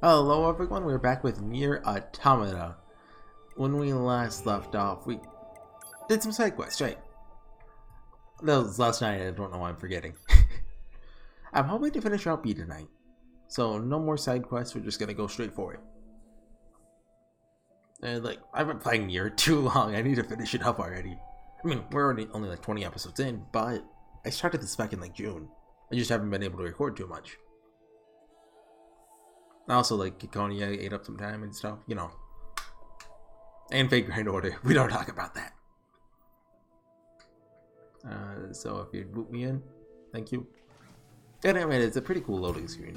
Hello everyone, we're back with NieR Automata. When we last left off, we did some side quests, right? That was last night, I don't know why I'm forgetting. I'm hoping to finish out B tonight. So no more side quests, we're just gonna go straight for it. And I've been playing NieR too long, I need to finish it up already. I mean, we're already only like 20 episodes in, but I started this back in like June. I just haven't been able to record too much. I also like Kikonia ate up some time and stuff, you know. And Fate Grand Order. We don't talk about that. So if you'd boot me in, thank you. And I mean, it's a pretty cool loading screen.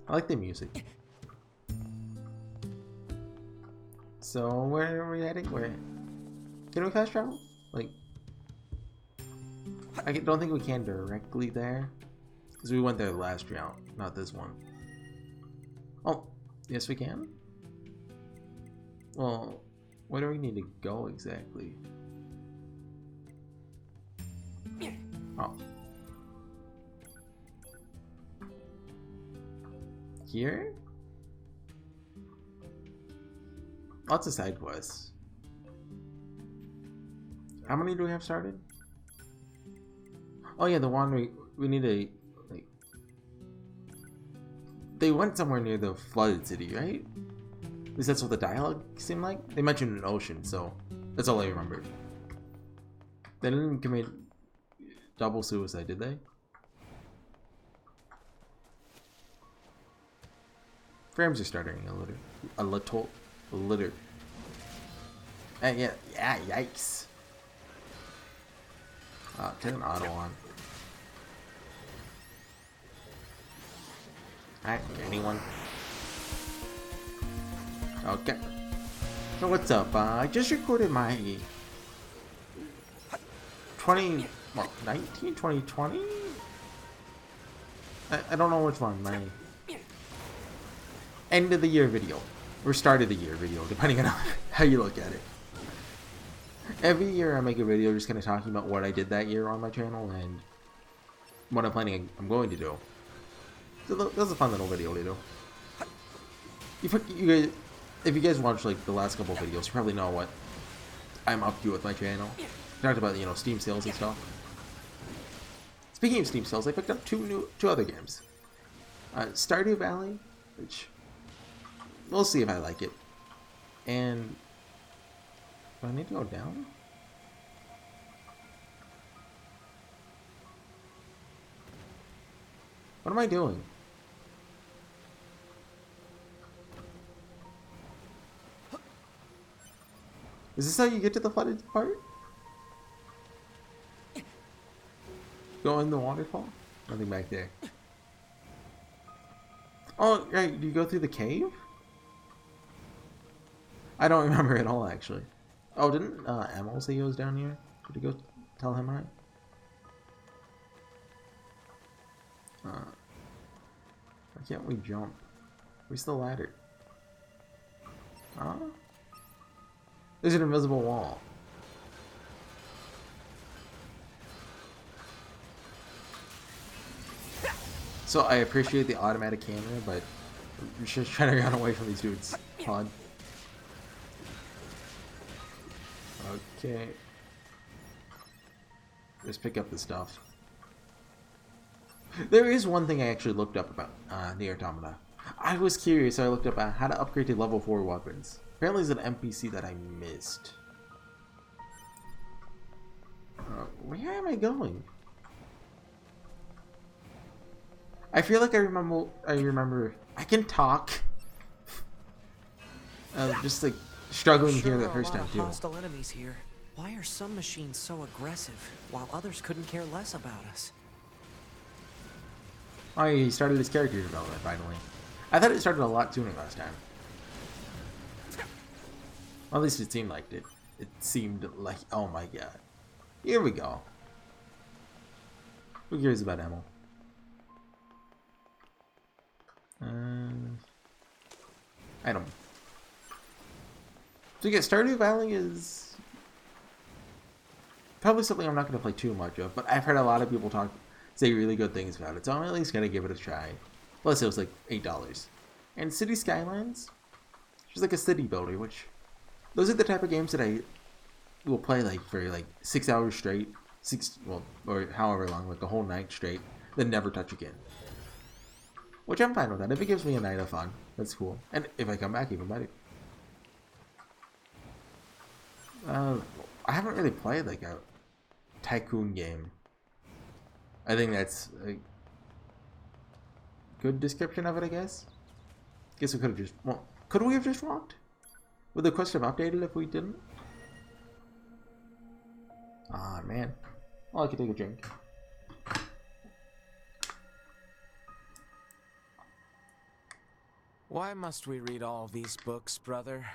I like the music. So where are we heading? Where? Can we fast travel? Like, I don't think we can directly there. Because we went there last round, not this one. Oh, yes we can? Well, where do we need to go exactly? Oh. Here? Lots of side quests. How many do we have started? Oh yeah, the one we need to, like... They went somewhere near the flooded city, right? At least that's what the dialogue seemed like. They mentioned an ocean, so that's all I remember. They didn't commit double suicide, did they? Frames are starting a little. Yeah, yikes. Turn auto on. Alright, anyone? Okay. So what's up? I just recorded my 2020? I don't know which one. My end of the year video. Or start of the year video, depending on how you look at it. Every year I make a video just kind of talking about what I did that year on my channel and what I'm planning I'm going to do. So that was a fun little video to do. You guys, if you guys watched like the last couple of videos, you probably know what I'm up to with my channel. We talked about, you know, Steam sales and stuff. Speaking of Steam sales, I picked up two other games. Stardew Valley, which we'll see if I like it. And do I need to go down? What am I doing? Is this how you get to the flooded part? Go in the waterfall? Nothing back there. Oh, right, do you go through the cave? I don't remember at all, actually. Oh, didn't Emil say he was down here? Did you go tell him hi? Why can't we jump? Where's the ladder? Huh? There's an invisible wall. So I appreciate the automatic camera, but you're just trying to run away from these dudes. Pod. Okay. Just pick up the stuff. There is one thing I actually looked up about NieR Automata. I was curious, so I looked up how to upgrade to level 4 weapons. Apparently it's an NPC that I missed. Where am I going? I feel like I remember I can talk. Just like struggling here the first time too. Hostile enemies here. Why are some machines so aggressive while others couldn't care less about us? Oh, he started his character development finally. I thought it started a lot sooner last time. Well, at least it seemed like it. It seemed like, oh my god. Here we go. Who cares about Emil? Item. So yeah, Stardew Valley is probably something I'm not going to play too much of, but I've heard a lot of people say really good things about it, so I'm at least gonna give it a try. Plus, it was like $8. And City Skylines, which is like a city builder, which those are the type of games that I will play like for like 6 hours straight, or however long, like a whole night straight, then never touch again. Which I'm fine with that. If it gives me a night of fun, that's cool. And if I come back, even better. I haven't really played like a tycoon game. I think that's a good description of it, I guess. Guess we could have just... Well, could we have just walked? Would the quest have updated if we didn't? Ah, man. Well, I could take a drink. Why must we read all these books, brother?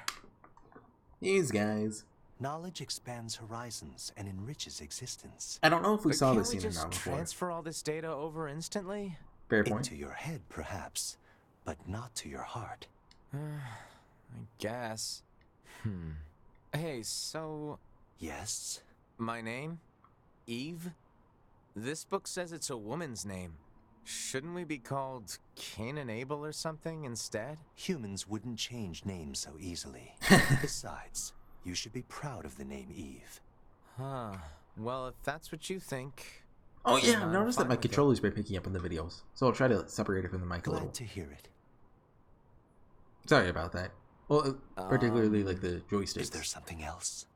These guys. Knowledge expands horizons and enriches existence. I don't know if we saw Can't this we scene or just not before. transfer all this data over instantly? Fair point. Into your head, perhaps, but not to your heart. I guess. Hey, so... Yes? My name? Eve? This book says it's a woman's name. Shouldn't we be called Cain and Abel or something instead? Humans wouldn't change names so easily. Besides, you should be proud of the name Eve. Huh. Well, if that's what you think... Oh yeah, then I've I'm noticed that fine my with it. controller's been picking up in the videos. So I'll try to separate it from the mic a little. Glad to hear it. Sorry about that. Well, particularly like the joysticks. Is there something else?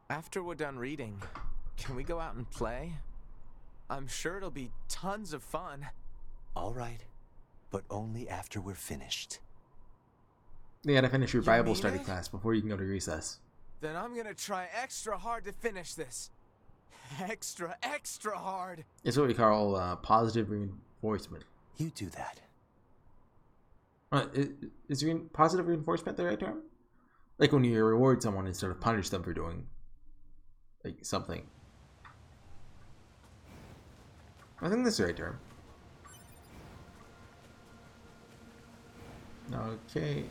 After we're done reading, can we go out and play? I'm sure it'll be tons of fun. All right, but only after we're finished. You gotta finish your You Bible mean study it? class before you can go to recess. Then I'm gonna try extra hard to finish this. Extra, extra hard. It's what we call positive reinforcement. You do that. Is positive reinforcement the right term? Like when you reward someone instead of punish them for doing like something. I think that's the right term. Okay.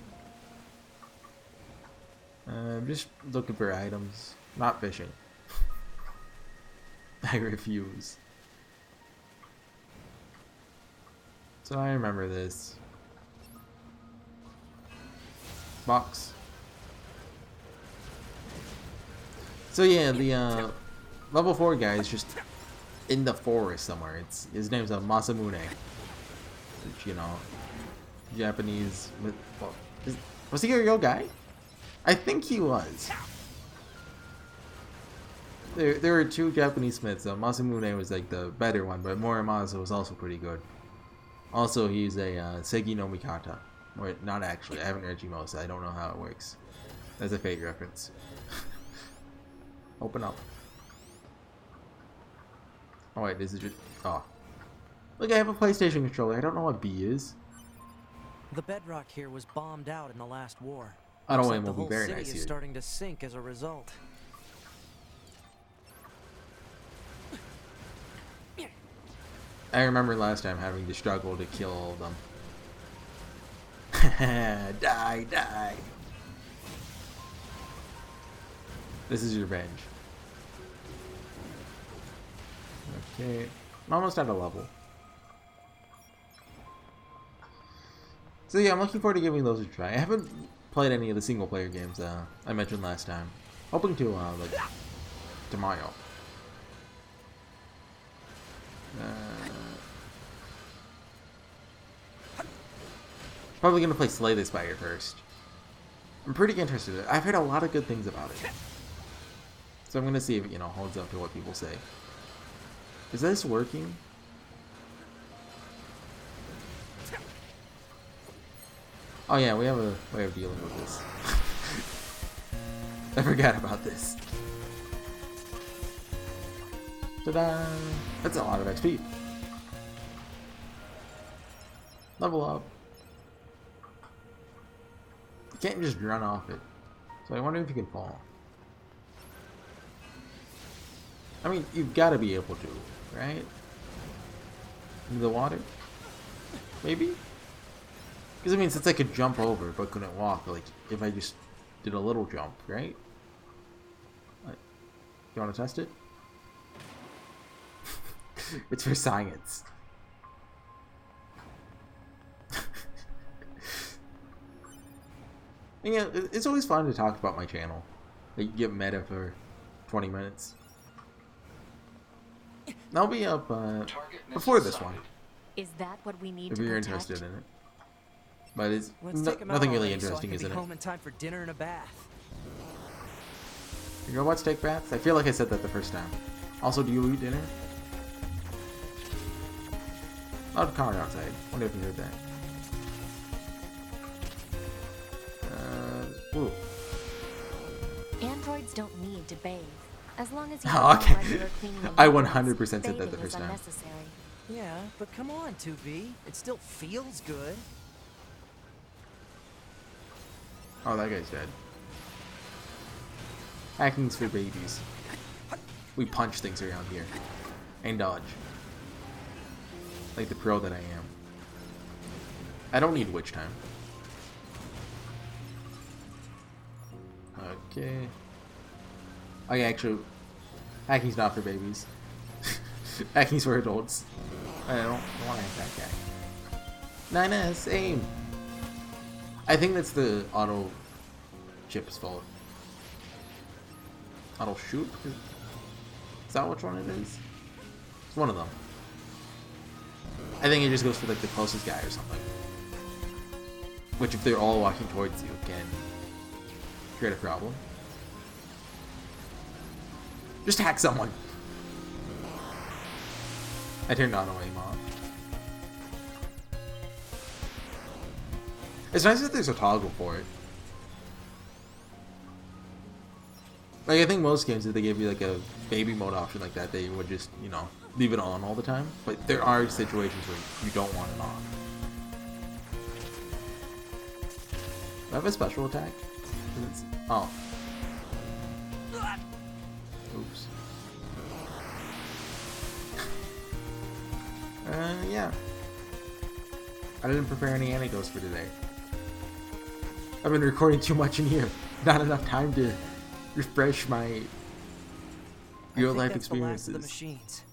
I'm just looking for items, not fishing. I refuse. So I remember this. Box. So yeah, the level 4 guy is just in the forest somewhere. His name's Masamune, which, you know, Japanese. Well, was he a real guy? I think he was. There were two Japanese smiths. Masamune was like the better one, but Moramaza was also pretty good. Also, he's a Segi no Mikata. Or not actually. I haven't read Jimo, so I don't know how it works. That's a fake reference. Open up. Oh wait, this is just... Oh. Look, I have a PlayStation controller. I don't know what B is. The bedrock here was bombed out in the last war. I don't Looks want like to the move whole very city nice is here. starting to sink as a result. I remember last time having to struggle to kill all of them. Die, die. This is your revenge. Okay. I'm almost at a level. So yeah, I'm looking forward to giving those a try. I haven't played any of the single player games I mentioned last time. Hoping to like tomorrow. Probably gonna play Slay the Spire first. I'm pretty interested in it. I've heard a lot of good things about it. So I'm gonna see if it, you know, holds up to what people say. Is this working? Oh yeah, we have a way of dealing with this. I forgot about this. Ta-da! That's a lot of XP. Level up. You can't just run off it. So I wonder if you can fall. I mean, you've got to be able to, right? In the water? Maybe? Because I mean, since I could jump over but couldn't walk, like, if I just did a little jump, right? You want to test it? It's for science. And yeah, it's always fun to talk about my channel. Like, get meta for 20 minutes. I'll be up before this one, Is that what we need if to you're protect? interested in it. But it's Let's take 'em out nothing really already so I interesting, can isn't be it? home in time for dinner and a bath. Your robots take baths? I feel like I said that the first time. Also, do you eat dinner? Loud car outside. Wonder if you heard that. Ooh. Androids don't need to bathe. As long as you Oh, do okay. regular cleaning and I maintenance, 100% said that the bathing first is time. unnecessary. Yeah, but come on, 2B. It still feels good. Oh, that guy's dead. Hacking's for babies. We punch things around here. And dodge. Like the pro that I am. I don't need witch time. Okay. Oh yeah, actually, hacking's not for babies. Hacking's for adults. I don't want to hack that guy. 9S, aim! I think that's the auto chip's fault. Auto shoot? Is that which one it is? It's one of them. I think it just goes for like the closest guy or something. Which if they're all walking towards you can create a problem. Just hack someone. I turned auto aim off. It's nice that there's a toggle for it. Like, I think most games, if they give you like a baby mode option like that, they would just, you know, leave it on all the time. But there are situations where you don't want it on. Do I have a special attack? Oh. Oops. Yeah. I didn't prepare any anecdotes for today. I've been recording too much in here. Not enough time to refresh my real life experiences. The machines.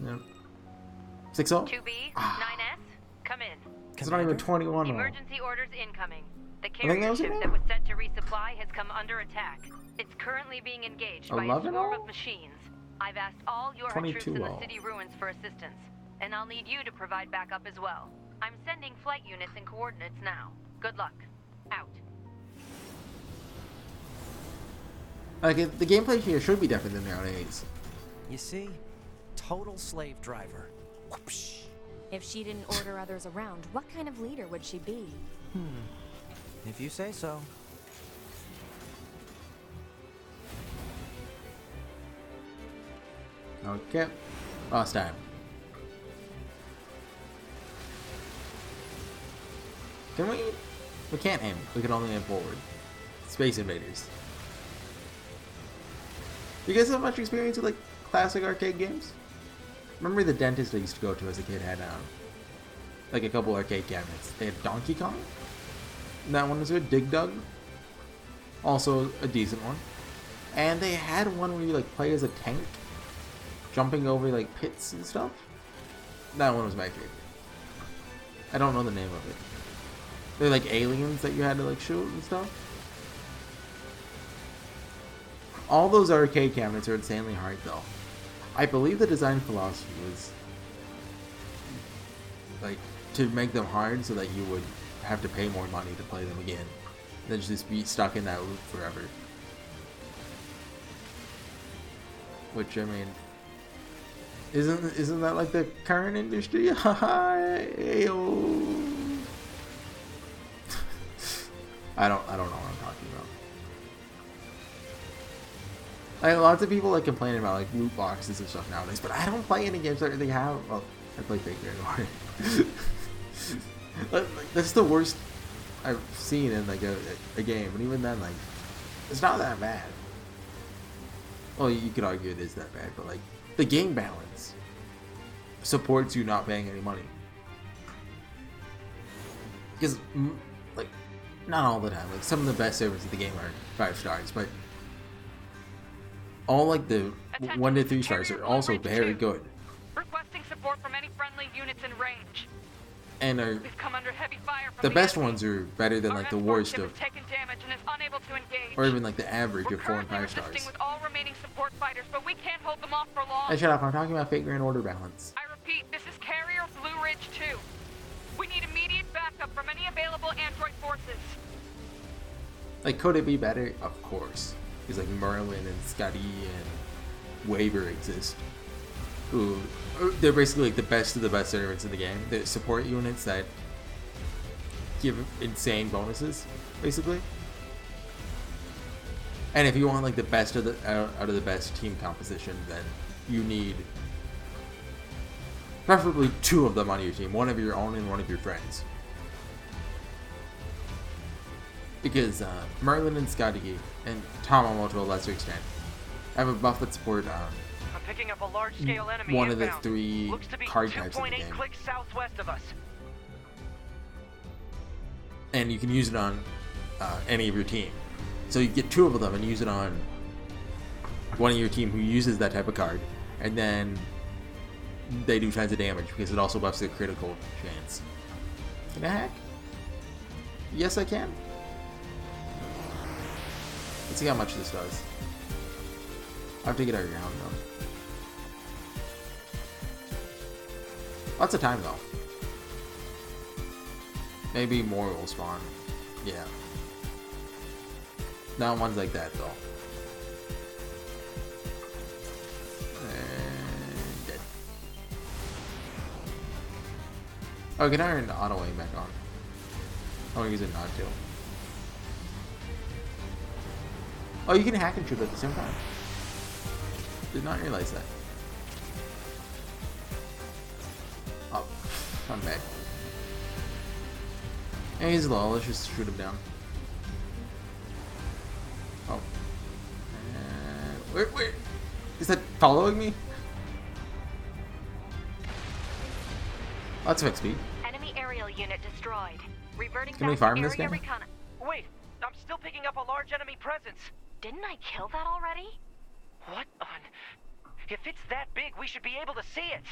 Yeah. 6-0? 2B, 9S, come in. It's not even 21. Emergency orders incoming. The think that carrier was ship it. that was set to resupply has come under attack. It's currently being engaged by a 11 swarm all? of machines. I've asked all your troops 22 in the all. city ruins for assistance, and I'll need you to provide backup as well. I'm sending flight units and coordinates now. Good luck. Out. Like, the gameplay here should be different than nowadays. You see? Total slave driver. Whoopsh. If she didn't order others around, what kind of leader would she be? If you say so. Okay. Last time. Can we? We can't aim. We can only aim forward. Space Invaders. You guys have much experience with like classic arcade games? Remember the dentist I used to go to as a kid had like a couple arcade cabinets. They had Donkey Kong. That one was good. Dig Dug. Also a decent one. And they had one where you like play as a tank, jumping over like pits and stuff. That one was my favorite. I don't know the name of it. They're like aliens that you had to like shoot and stuff. All those arcade cabinets are insanely hard though. I believe the design philosophy was like to make them hard so that you would have to pay more money to play them again than just be stuck in that loop forever. Which I mean, isn't that like the current industry? Ayo. I don't know what I'm talking about. Like, lots of people like complaining about like loot boxes and stuff nowadays, but I don't play any games that really have. Well, I play Faker anymore. Like, that's the worst I've seen in like a game, and even then, like, it's not that bad. Well, you could argue it is that bad, but like the game balance supports you not paying any money. Because like, not all the time. Like, some of the best servers of the game are 5 stars, but all like the Attention, 1 to 3 stars carrier are also Blue Ridge very 2. good, Requesting support from any friendly units in range. and are We've come under heavy fire from the best enemy. ones are better than Our like the escort worst ship of, has taken damage and is unable to engage. or even like the average We're of 4 and currently 5 resisting stars. with all remaining support fighters, but we can't hold them off for long. Hey, shut up! I'm talking about Fate Grand Order balance. I repeat, this is Carrier Blue Ridge 2. We need immediate backup from any available android forces. Like, could it be better? Of course. Because like Merlin and Scotty and Waver exist. Who they're basically like the best of the best units in the game. They're support units that give insane bonuses, basically. And if you want like the best of the out of the best team composition, then you need preferably 2 of them on your team, one of your own and one of your friends. Because Merlin and Scotty and Tomomo to a lesser extent have a buff that support I'm picking up a large-scale enemy one of the inbound. 3 Looks to be card types in the 2.8 game. clicks southwest of us. And you can use it on any of your team. So you get 2 of them and use it on one of your team who uses that type of card, and then they do tons of damage because it also buffs their critical chance. Can I hack? Yes, I can. Let's see how much this does. I have to get our ground though. Lots of time though. Maybe more will spawn. Yeah. Not ones like that though. And dead. Oh, get our auto aim back on. Oh, use it not to. Oh, you can hack and shoot at the same time. Did not realize that. Oh, I'm back. Hey, he's low. Let's just shoot him down. Oh. Where? Is that following me? Lots of XP. Enemy aerial unit destroyed. Reverting Can we back farm to this area guy? recon. Wait, I'm still picking up a large enemy presence. Didn't I kill that already? What on? If it's that big, we should be able to see it.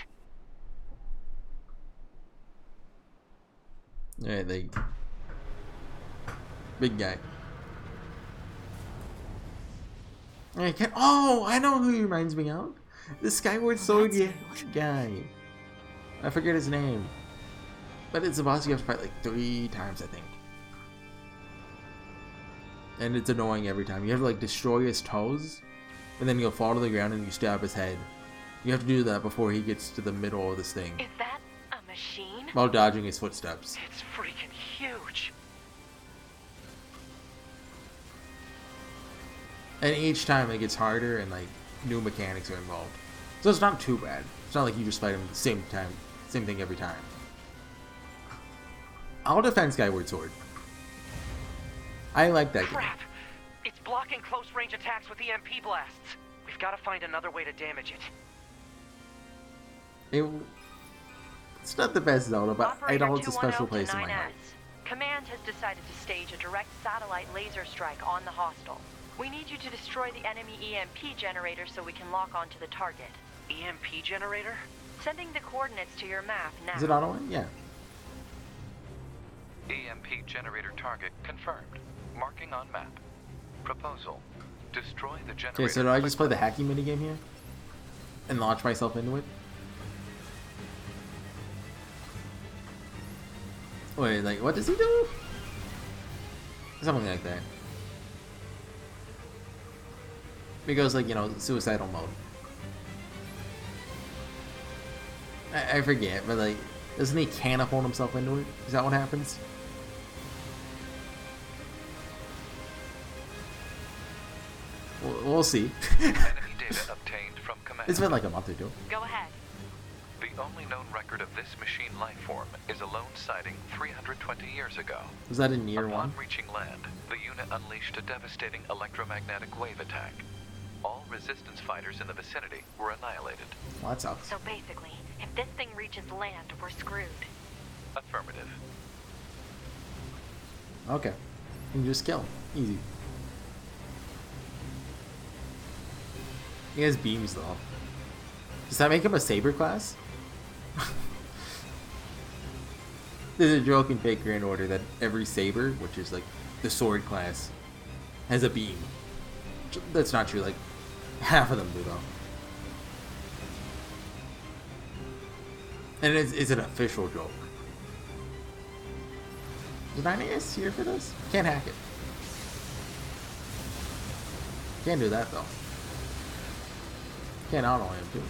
Yeah, they. Big guy. I can't. Oh, I know who he reminds me of. The Skyward Sword guy. I forget his name. But it's a boss you have to fight like 3 times, I think. And it's annoying every time. You have to like destroy his toes, and then you'll fall to the ground and you stab his head. You have to do that before he gets to the middle of this thing, Is that a machine? while dodging his footsteps. It's freaking huge. And each time it gets harder and like new mechanics are involved. So it's not too bad. It's not like you just fight him at the same time, same thing every time. I'll defend Skyward Sword. I like that game. Crap! It's blocking close-range attacks with EMP blasts. We've got to find another way to damage it. It's not the best Zelda, but I know it's a special 210 place to in my heart. 9S. Command has decided to stage a direct satellite laser strike on the hostile. We need you to destroy the enemy EMP generator so we can lock onto the target. EMP generator? Sending the coordinates to your map now. Is it auto win? Yeah. EMP generator target confirmed. Marking on map. Proposal. Destroy the generator. Okay, so do I just play the hacky minigame here? And launch myself into it? Wait, like, what does he do? Something like that. He goes, like, you know, suicidal mode. I forget, but, like, doesn't he catapult himself into it? Is that what happens? We'll see. Enemy data obtained from command. It's been like a month or two. Go ahead. The only known record of this machine life form is a lone sighting 320 years ago. Was that in NieR 1? Upon reaching land, the unit unleashed a devastating electromagnetic wave attack. All resistance fighters in the vicinity were annihilated. Well, that sucks. So basically, if this thing reaches land, we're screwed. Affirmative. Okay. You can just kill. Easy. He has beams though. Does that make him a saber class? There's a joke in Fake Grand Order that every saber, which is like the sword class, has a beam. That's not true. Like half of them do though. And it's an official joke. Is 9AS here for this? Can't hack it. Can't do that though. Can't auto him too.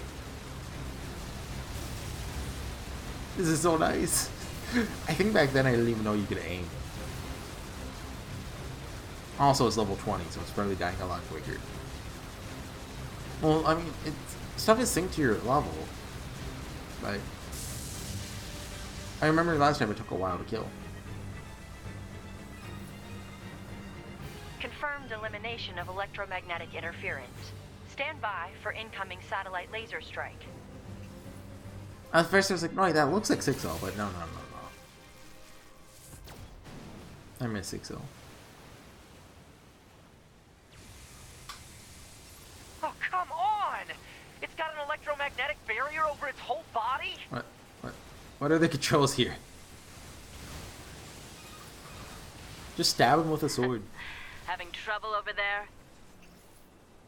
This is so nice. I think back then I didn't even know you could aim. Also, it's level 20, so it's probably dying a lot quicker. Well, I mean, stuff is synced to your level, but I remember last time it took a while to kill. Confirmed elimination of electromagnetic interference. Stand by for incoming satellite laser strike. At first I was like, no, that looks like 6-0, but no. I miss 6-0. Oh, come on! It's got an electromagnetic barrier over its whole body? What are the controls here? Just stab him with a sword. Having trouble over there?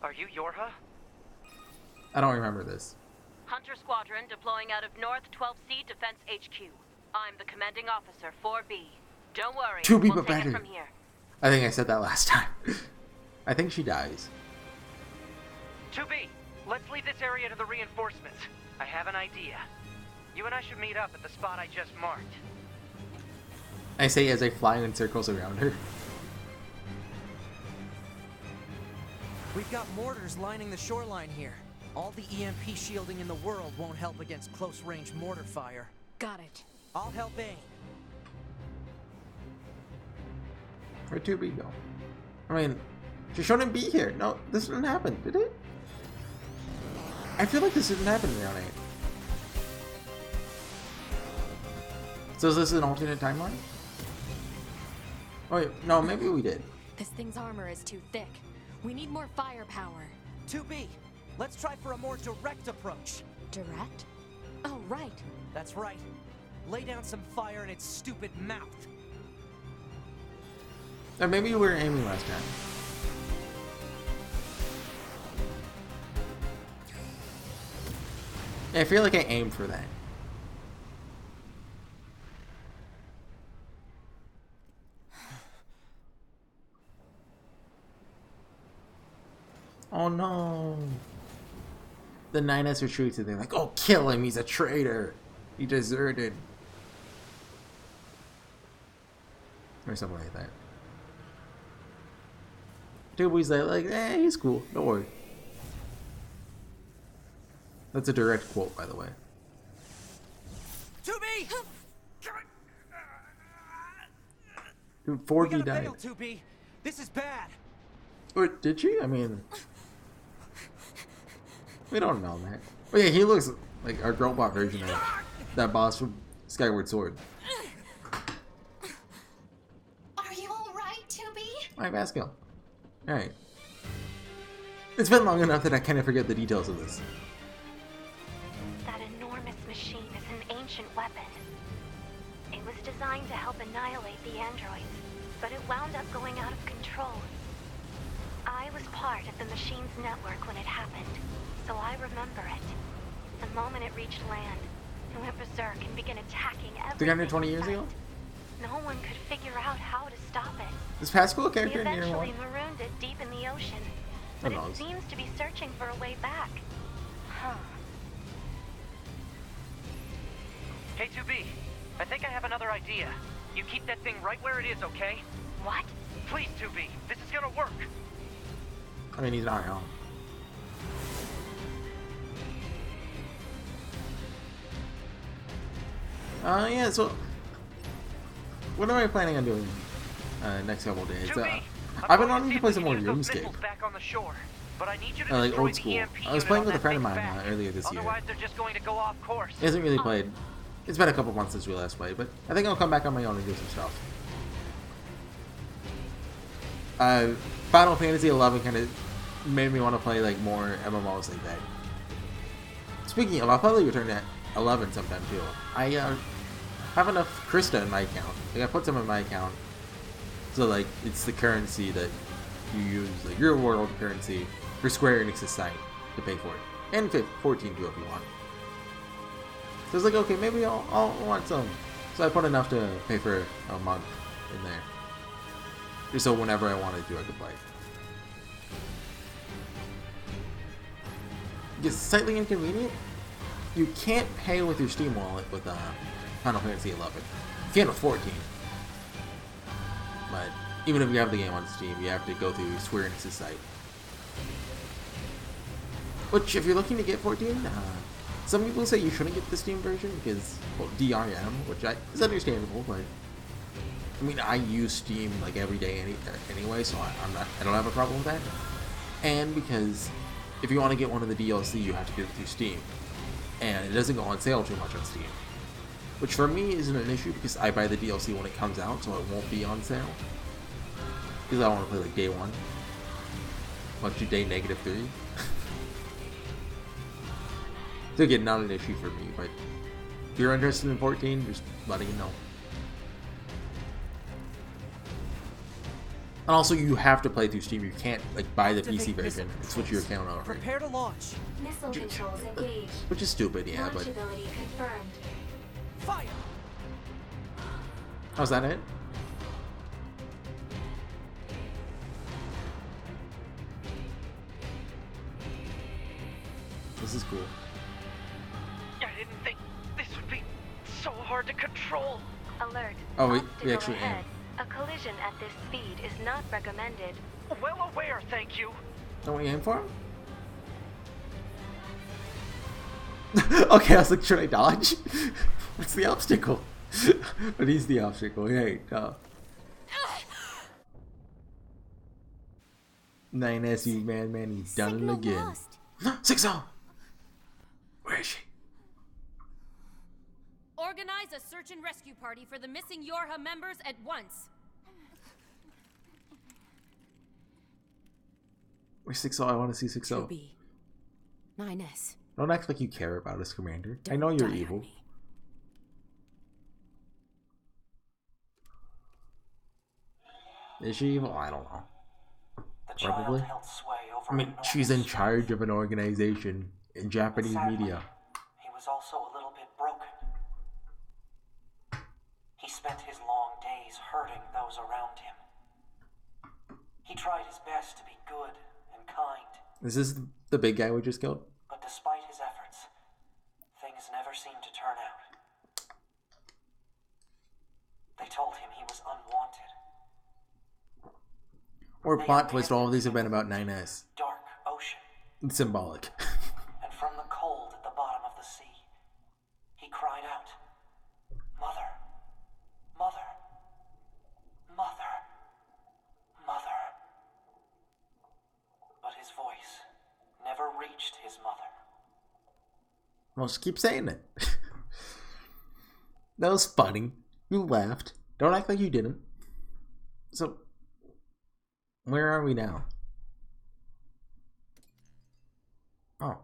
Are you Yorha? I don't remember this. Hunter Squadron deploying out of North 12C Defense HQ. I'm the commanding officer, 4B. Don't worry, 2B we'll but take better. it from here. I think I said that last time. I think she dies. 2B, let's leave this area to the reinforcements. I have an idea. You and I should meet up at the spot I just marked. I say as I fly in circles around her. We've got mortars lining the shoreline here. All the EMP shielding in the world won't help against close-range mortar fire. Got it. I'll help aim. Where'd 2B go? I mean, she shouldn't be here. No, this didn't happen, did it? I feel like this didn't happen in round 8. So is this an alternate timeline? Oh wait, no, maybe we did. This thing's armor is too thick. We need more firepower. 2B, let's try for a more direct approach. Direct? Oh, right. That's right. Lay down some fire in its stupid mouth. Or maybe we were aiming last time. Yeah, I feel like I aimed for that. Oh no. The 9S retreats and they're like, oh, kill him, he's a traitor. He deserted. Or something like that. Dude's like, he's cool, don't worry. That's a direct quote, by the way. 2B! Dude, We 4B gotta died. bail, 2B. This is bad. Wait, did she? I mean, we don't know, man. But yeah, he looks like our robot version of that boss from Skyward Sword. Are you alright, 2B? Hi, Pascal. Alright. It's been long enough that I kind of forget the details of this. That enormous machine is an ancient weapon. It was designed to help annihilate the androids, but it wound up going out of control. I was part of the machine's network when it happened, so I remember it. The moment it reached land, it went berserk and began attacking everything. 320 years in ago? sight. No one could figure out how to stop it. Is Pascal a We character in NieR eventually 1? marooned it deep in the ocean, but Who it knows? seems to be searching for a way back. Huh. Hey, 2B, I think I have another idea. You keep that thing right where it is, okay? What? Please, 2B, this is gonna work. I mean, he's not wrong. Yeah, so what am I planning on doing next couple of days? 2B, I've been wanting to play some more use those RuneScape. missiles back on the shore, but I need you to Like destroy old the school. EMP I was unit playing on with a that friend of thing mine fast. earlier this year. Otherwise, they're just going to go off course. He hasn't really played. It's been a couple months since we last played, but I think I'll come back on my own and do some stuff. Final Fantasy 11 kind of made me want to play like more MMOs like that. Speaking of, I'll probably return at 11 sometime too. I have enough Krista in my account. Like I put some in my account, so like it's the currency that you use, like real world currency for Square Enix's site to pay for it, and 14 too if you want. So I was like, okay, maybe I'll want some. So I put enough to pay for a month in there, just so whenever I wanted to, I could play. It's slightly inconvenient. You can't pay with your Steam wallet with Final Fantasy 11. You can with 14. But even if you have the game on Steam, you have to go through Square Enix's site. Which, if you're looking to get 14, some people say you shouldn't get the Steam version because, well, DRM, which is understandable, but I mean, I use Steam like every day anyway, so I don't have a problem with that. And because if you want to get one of the DLC, you have to get it through Steam, and it doesn't go on sale too much on Steam, which for me isn't an issue because I buy the DLC when it comes out, so it won't be on sale. Because I want to play like day 1, up to day -3. So again, not an issue for me, but if you're interested in 14, just letting you know. And also, you have to play through Steam. You can't like buy the PC version and switch your account over. Prepare to launch. Missile controls engaged. Which is stupid, yeah, but Launchability confirmed. Fire! how's that it? This is cool. I didn't think this would be so hard to control. Alert. Oh, we Obstacle actually ahead. A collision at this speed is not recommended. Well aware, thank you. Don't we aim for him? Okay, I was like, should I dodge? What's the obstacle? But he's the obstacle. Hey, 9S, you man, he's done it again. 6-0! Where is she? Organize a search and rescue party for the missing Yorha members at once. Where's 6-0? I want to see 6-0. 2B. 9S. Don't act like you care about us, Commander. I know you're evil. Is she evil? I don't know. Probably. I mean, she's in charge of an organization in Japanese media. He was also a little bit broken. He spent his long days hurting those around him. He tried his best to be good and kind. Is this the big guy we just killed? But despite his efforts, things never seemed to turn out. They told him he was unwanted. Or plot twist, all of these have been about 9S. Dark ocean. It's symbolic. And from the cold at the bottom of the sea, he cried out, "Mother, Mother, Mother, Mother." But his voice never reached his mother. Well, just keep saying it. That was funny. You laughed. Don't act like you didn't. So, where are we now? Oh.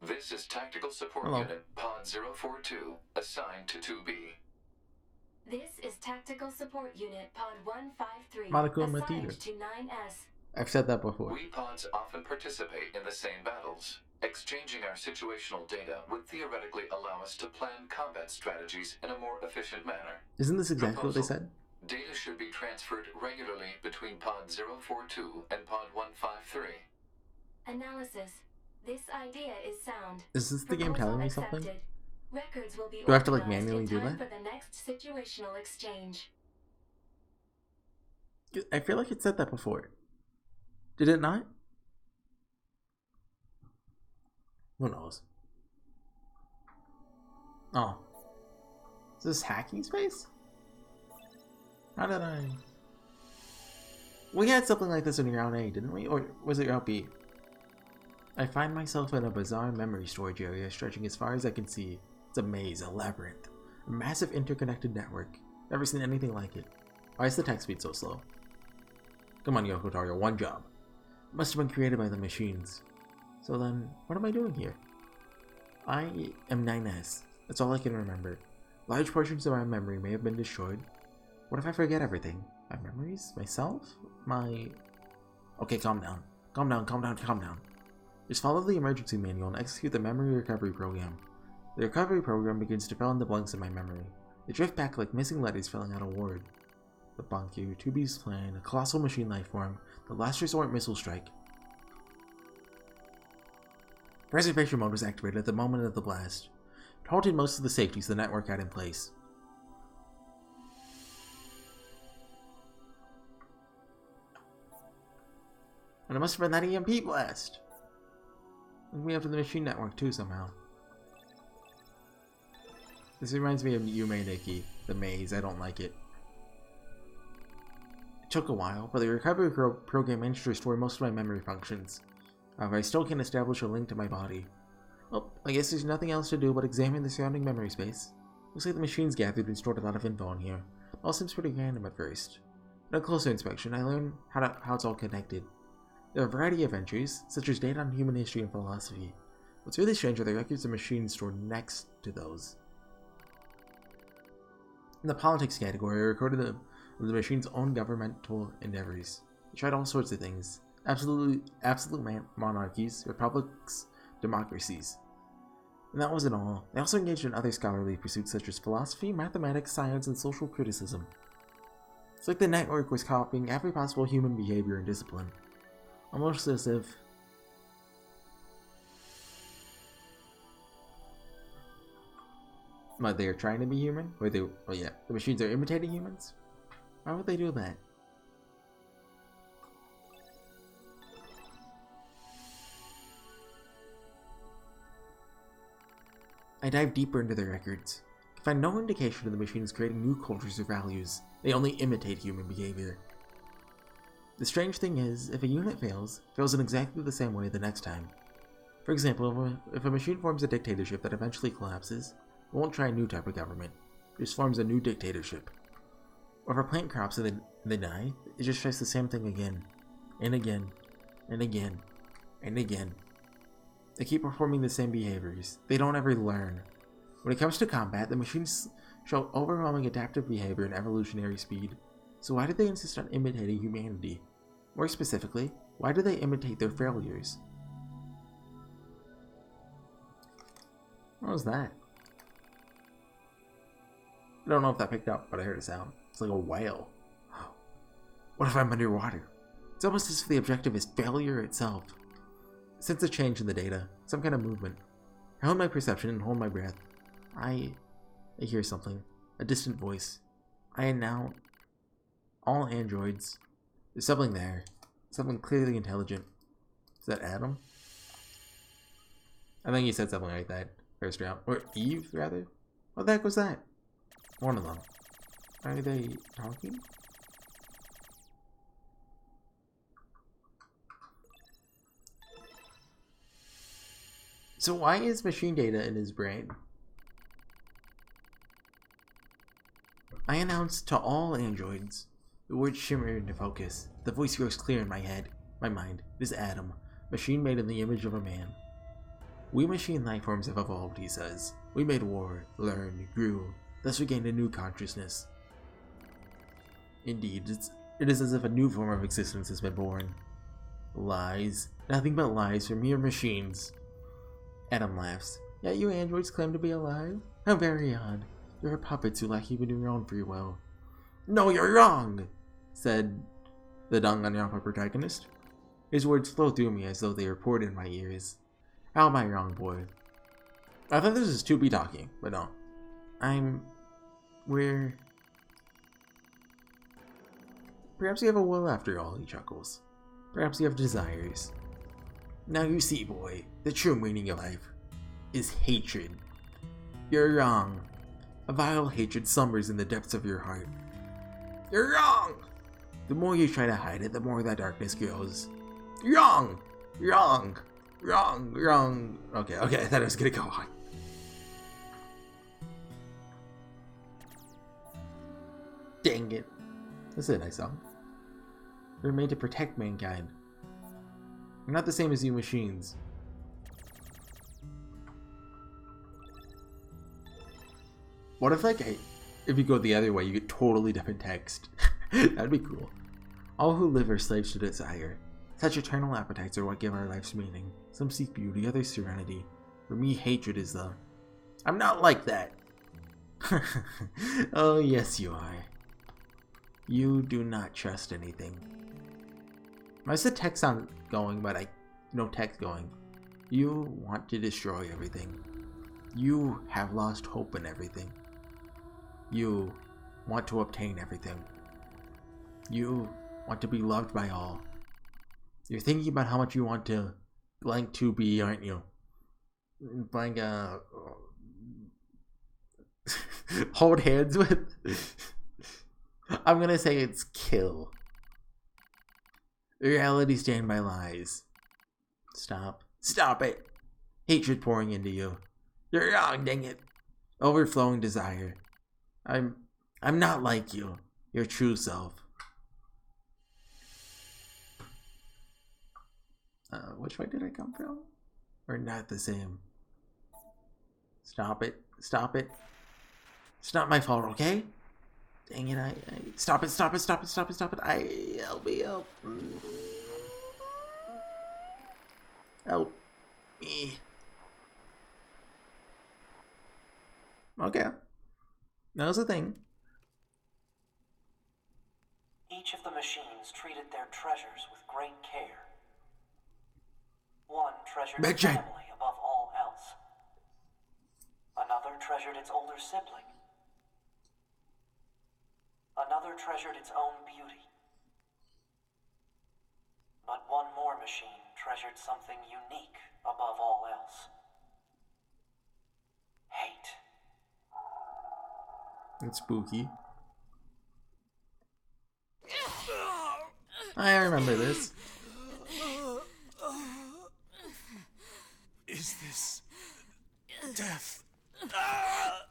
This is Tactical Support Hello. Unit Pod 042, assigned to 2B. This is Tactical Support Unit Pod 153. Monaco assigned Matilda. to 9S. I've said that before. We pods often participate in the same battles. Exchanging our situational data would theoretically allow us to plan combat strategies in a more efficient manner. Isn't this exactly what they said? Data should be transferred regularly between Pod 042 and Pod 153. Analysis. This idea is sound. Is this the game Proposal telling me something? accepted. Records will be Do I have to, like, organized manually in do time that? for the next situational exchange. I feel like it said that before. Did it not? Who knows? Oh. Is this hacking space? How did I... We had something like this in round A, didn't we? Or was it round B? I find myself in a bizarre memory storage area stretching as far as I can see. It's a maze, a labyrinth. A massive interconnected network. Never seen anything like it. Why is the text speed so slow? Come on, Yoko Taro, one job. Must have been created by the machines. So then, what am I doing here? I am 9S. That's all I can remember. Large portions of my memory may have been destroyed. What if I forget everything? My memories? Myself? My... Okay, calm down. Calm down, calm down, calm down. Just follow the emergency manual and execute the memory recovery program. The recovery program begins to fill in the blanks in my memory. They drift back like missing letters filling out a word. The Bunker, 2B's plan, a colossal machine life form, the last resort missile strike. Preservation mode was activated at the moment of the blast. It halted most of the safeties the network had in place. And it must have been that EMP blast! And we have the machine network too somehow. This reminds me of Yume Nikki, the maze. I don't like it. It took a while, but the recovery program managed to restore most of my memory functions. However, I still can't establish a link to my body. Well, I guess there's nothing else to do but examine the surrounding memory space. Looks like the machines gathered and stored a lot of info in here. It all seems pretty random at first. On a closer inspection, I learned how it's all connected. There are a variety of entries, such as data on human history and philosophy. What's really strange are the records of machines stored next to those. In the politics category, I recorded the machine's own governmental endeavors. They tried all sorts of things. Absolute monarchies, republics, democracies. And that wasn't all. They also engaged in other scholarly pursuits such as philosophy, mathematics, science, and social criticism. It's like the network was copying every possible human behavior and discipline. Almost as if... What, they are trying to be human? Or they... Oh yeah, the machines are imitating humans? Why would they do that? I dive deeper into their records. I find no indication of the machines creating new cultures or values. They only imitate human behavior. The strange thing is, if a unit fails, it fails in exactly the same way the next time. For example, if a machine forms a dictatorship that eventually collapses, it won't try a new type of government. It just forms a new dictatorship. Or if a plant crops and they die, it just tries the same thing again. And again. And again. And again. They keep performing the same behaviors. They don't ever learn. When it comes to combat, the machines show overwhelming adaptive behavior and evolutionary speed. So why do they insist on imitating humanity? More specifically, why do they imitate their failures? What was that? I don't know if that picked up, but I heard a sound. It's like a whale. What if I'm underwater? It's almost as if the objective is failure itself. I sense a change in the data, some kind of movement. I hold my perception and hold my breath. I hear something, a distant voice. I announce all androids. There's something there, something clearly intelligent. Is that Adam? I think he said something like that first round, or Eve rather. What the heck was that? One of them. Are they talking? So why is machine data in his brain? I announced to all androids. The words shimmer into focus. The voice grows clear in my head. My mind. It is Adam, machine made in the image of a man. We machine life forms have evolved, he says. We made war, learned, grew, thus we gained a new consciousness. Indeed, it is as if a new form of existence has been born. Lies. Nothing but lies from mere machines. Adam laughs. Yet you androids claim to be alive? How very odd. You're puppets who lack even your own free will. No, you're wrong, said the Danganronpa protagonist. His words flow through me as though they were poured in my ears. How am I wrong, boy? I thought this was 2B talking, but no. We're... Perhaps you have a will after all, he chuckles. Perhaps you have desires. Now you see, boy, the true meaning of life is hatred. You're wrong. A vile hatred slumbers in the depths of your heart. You're wrong! The more you try to hide it, the more that darkness grows. Wrong! Wrong! Wrong! Wrong! Okay, I thought I was gonna go on. Dang it. This is a nice song. We're made to protect mankind. They're not the same as you machines. What if, like, if you go the other way, you get totally different text? That'd be cool. All who live are slaves to desire. Such eternal appetites are what give our lives meaning. Some seek beauty, others serenity. For me, hatred is the... I'm not like that! Oh, yes you are. You do not trust anything. Why's the text sound going, but no text going? You want to destroy everything. You have lost hope in everything. You want to obtain everything. You want to be loved by all. You're thinking about how much you want to blank to be, aren't you? Blank, hold hands with? I'm gonna say it's kill. Reality stand by lies. Stop. Stop it. Hatred pouring into you. You're wrong, dang it. Overflowing desire. I'm not like you. Your true self. Which way did I come from? Or not the same? Stop it. Stop it. It's not my fault, okay? Dang it, stop it, stop it, stop it, stop it, stop it. Help me, help. Help me. Okay. That was the thing. Each of the machines treated their treasures with great care. One treasured its family above all else. Another treasured its older sibling. Another treasured its own beauty. But one more machine treasured something unique above all else. Hate. It's spooky. I remember this. Is this death?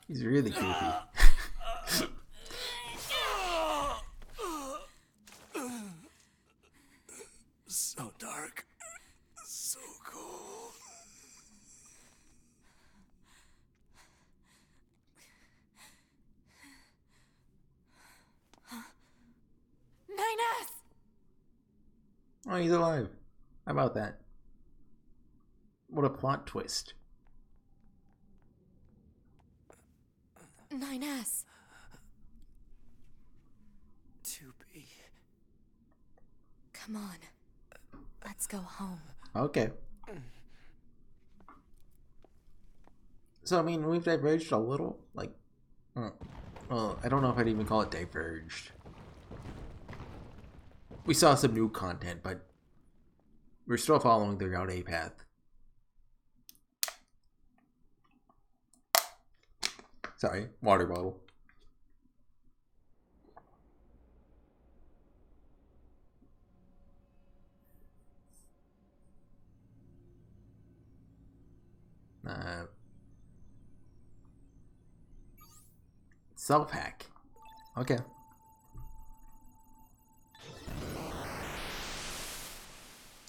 He's really creepy. So dark. So cold. NieR! Oh, he's alive. How about that? What a plot twist. NieR. To be. Come on. Let's go home. Okay. So, I mean, we've diverged a little. Like, well, I don't know if I'd even call it diverged. We saw some new content, but we're still following the Route A path. Sorry, water bottle. Self-hack. Okay.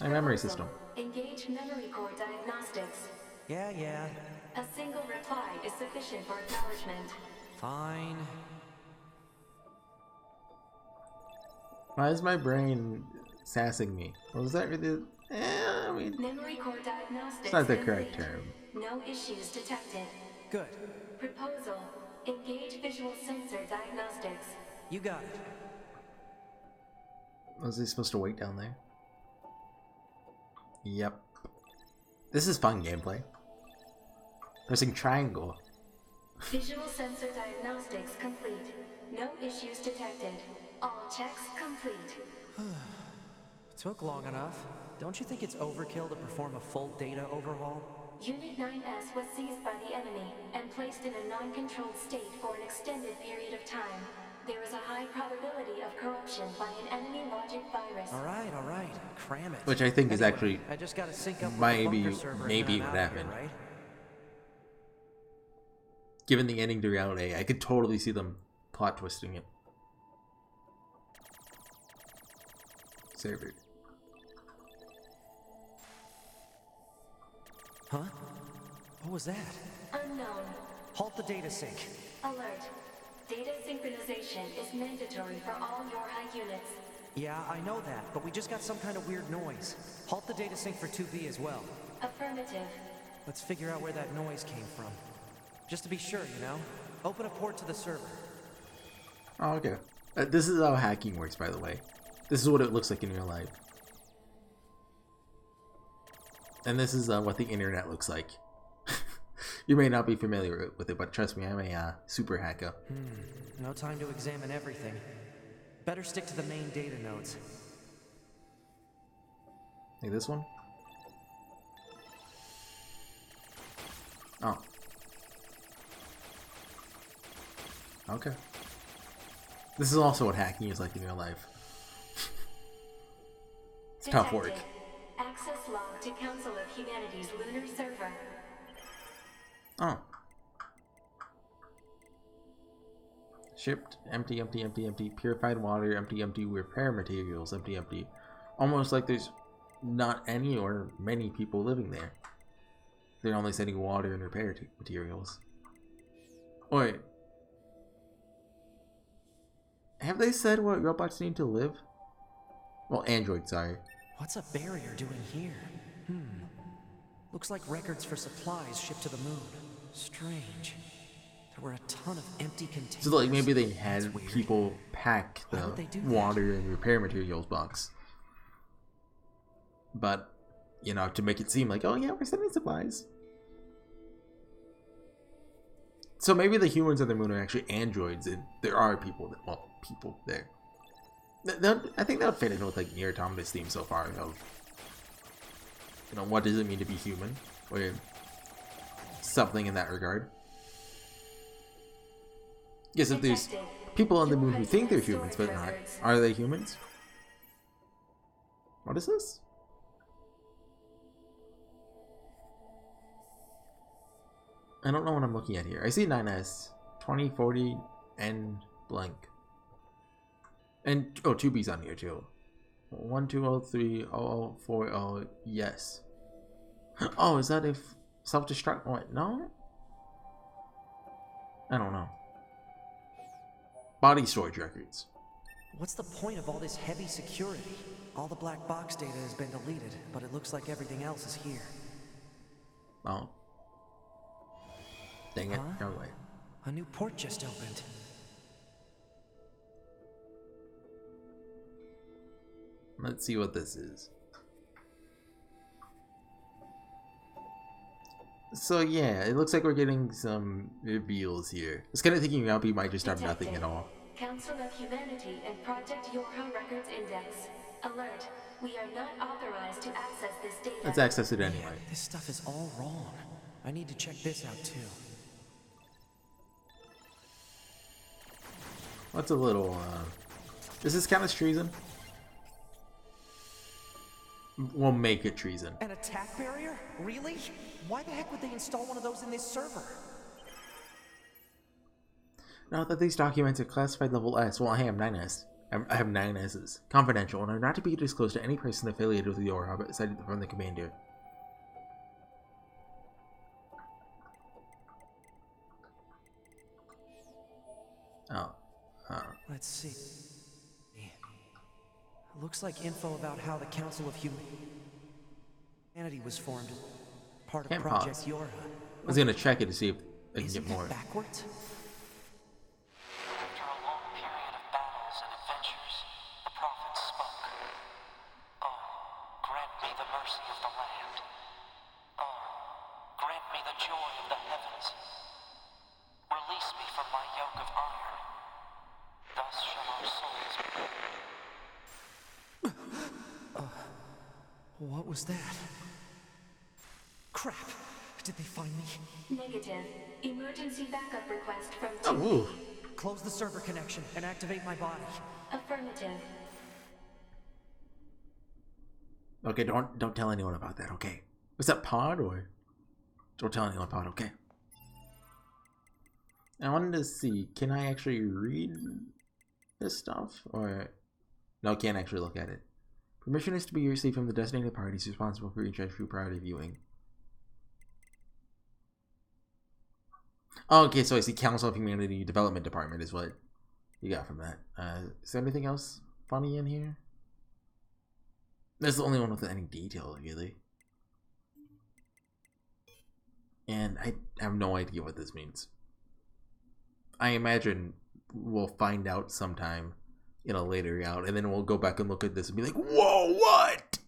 My memory system. Engage memory core diagnostics. Yeah. A single reply is sufficient for acknowledgement. Fine. Why is my brain sassing me? Was that really... I mean... Memory core diagnostics. It's not the correct term. No issues detected. Good. Proposal. Engage visual sensor diagnostics. You got it. Was he supposed to wait down there? Yep. This is fun gameplay. Pressing triangle. Visual sensor diagnostics complete. No issues detected. All checks complete. Took long enough. Don't you think it's overkill to perform a full data overhaul? Unit 9S was seized by the enemy and placed in a non-controlled state for an extended period of time. There is a high probability of corruption by an enemy logic virus. All right. Cram it. Which I think is actually I just gotta sync up with the maybe bunker server maybe and what I'm out of happened. here, right? Given the ending to reality, I could totally see them plot twisting it. Server. Huh? What was that? Unknown. Halt the data sync. Alert. Data synchronization is mandatory for all YoRHa units. Yeah, I know that, but we just got some kind of weird noise. Halt the data sync for 2B as well. Affirmative. Let's figure out where that noise came from. Just to be sure, you know? Open a port to the server. Oh, okay. This is how hacking works, by the way. This is what it looks like in real life. And this is what the internet looks like. You may not be familiar with it, but trust me, I'm a super hacker. No time to examine everything. Better stick to the main data nodes. Like this one? Oh. Okay. This is also what hacking is like in real life. It's tough work. Access log to Council of Humanity's lunar server. Oh. Shipped, empty, empty, empty, empty. Purified water, empty, empty. Repair materials, empty, empty. Almost like there's not any or many people living there. They're only sending water and repair materials. Wait. Have they said what robots need to live? Well, androids, sorry. What's a barrier doing here? Looks like records for supplies shipped to the moon. Strange. There were a ton of empty containers. So like maybe they had people pack the water and repair materials box. But, you know, to make it seem like, oh yeah, we're sending supplies. So maybe the humans on the moon are actually androids and there are people that, well, people there. I think that would fit in with like NieR Automata's theme so far of, you know, what does it mean to be human? Or something in that regard. Yes, if there's people on the moon who think they're humans but not, are they humans? What is this? I don't know what I'm looking at here. I see 9S, 2040, and blank. And, oh, 2B's on here too. 12030040, yes. Oh, is that if self-destruct? What? No? I don't know. Body storage records. What's the point of all this heavy security? All the black box data has been deleted, but it looks like everything else is here. Oh. Dang it, no way. A new port just opened. Let's see what this is. So yeah, it looks like we're getting some reveals here. I was kind of thinking Albi might just have nothing at all. Council of Humanity and Project YoRHa Records Index. Alert. We are not authorized to access this data. Let's access it anyway. This stuff is all wrong. I need to check this out too. What's a little, is this kind of treason? We'll make it treason. An attack barrier? Really? Why the heck would they install one of those in this server? Note that these documents are classified level S. Well, I have 9S. I have 9 S's. Confidential and are not to be disclosed to any person affiliated with the YoRHa but cited from the commander. Oh. Let's see. Looks like info about how the Council of Humanity was formed as part of Project YoRHa. I was gonna check it to see if I can get more. Backwards? After a long period of battles and adventures, the prophet spoke. Oh, grant me the mercy of the land. Oh, grant me the joy of the heavens. Release me from my yoke of iron. Thus shall our souls be. What was that? Crap! Did they find me? Negative. Emergency backup request from Oh, Close the server connection and activate my body. Affirmative. Okay, don't tell anyone about that, okay? Was that pod or don't tell anyone pod, okay? I wanted to see, can I actually read this stuff? Or no, I can't actually look at it. Permission is to be received from the designated parties responsible for each entry prior to viewing. Oh, okay, so I see Council of Humanity Development Department is what you got from that. Is there anything else funny in here? That's the only one with any detail, really. And I have no idea what this means. I imagine we'll find out sometime in a later route, and then we'll go back and look at this and be like, whoa, what?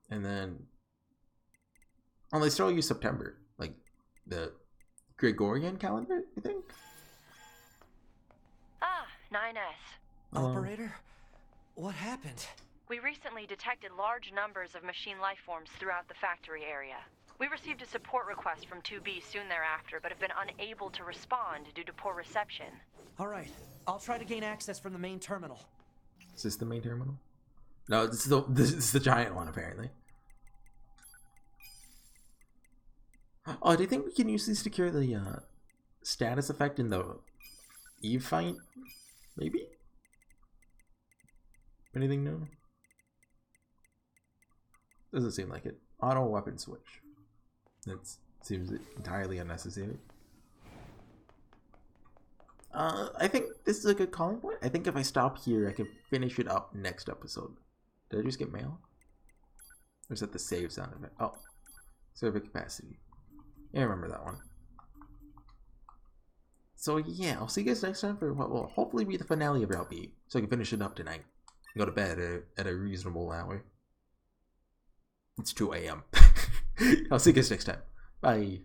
And then... Oh, they still use September. Like, the Gregorian calendar, I think? Ah, 9S. Operator? What happened? We recently detected large numbers of machine life forms throughout the factory area. We received a support request from 2B soon thereafter, but have been unable to respond due to poor reception. All right, I'll try to gain access from the main terminal. Is this the main terminal? No, this is the giant one, apparently. Oh, do you think we can use these to cure the status effect in the Eve fight? Maybe? Anything new? Doesn't seem like it. Auto weapon switch. That seems entirely unnecessary. I think this is a good calling point. I think if I stop here, I can finish it up next episode. Did I just get mail? Or is that the save sound of it? Oh, server capacity. Yeah, I remember that one. So yeah, I'll see you guys next time for what will hopefully be the finale of Route B, so I can finish it up tonight. Go to bed at a reasonable hour. It's 2 a.m. I'll see you guys next time. Bye.